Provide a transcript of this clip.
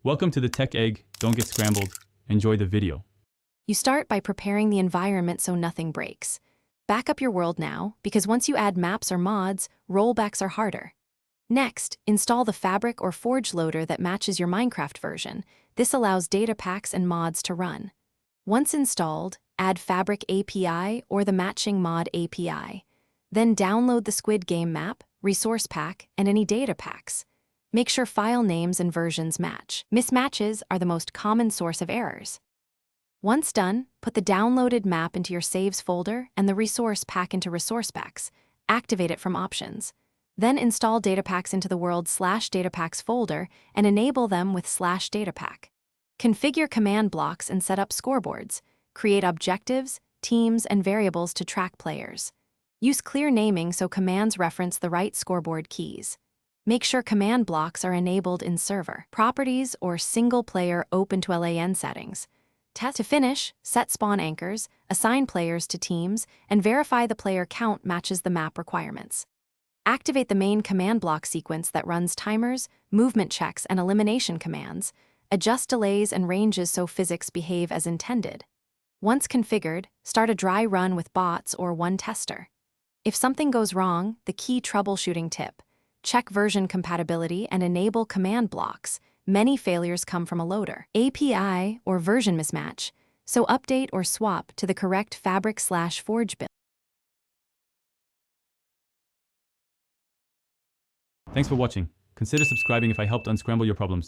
Welcome to the Tech Egg. Don't get scrambled. Enjoy the video. You start by preparing the environment so nothing breaks. Back up your world now, because once you add maps or mods, rollbacks are harder. Next, install the Fabric or Forge loader that matches your Minecraft version. This allows data packs and mods to run. Once installed, add Fabric API or the matching mod API. Then download the Squid Game map, resource pack, and any data packs. Make sure file names and versions match. Mismatches are the most common source of errors. Once done, put the downloaded map into your saves folder and the resource pack into resource packs. Activate it from options. Then install datapacks into the world/datapacks folder and enable them with /datapack. Configure command blocks and set up scoreboards. Create objectives, teams, and variables to track players. Use clear naming so commands reference the right scoreboard keys. Make sure command blocks are enabled in server, properties, or single-player open to LAN settings. To finish, set spawn anchors, assign players to teams, and verify the player count matches the map requirements. Activate the main command block sequence that runs timers, movement checks, and elimination commands. Adjust delays and ranges so physics behave as intended. Once configured, start a dry run with bots or one tester. If something goes wrong, the key troubleshooting tip: check version compatibility and enable command blocks. Many failures come from a loader, API, or version mismatch, so update or swap to the correct Fabric/Forge build. Thanks for watching. Consider subscribing if I helped unscramble your problems.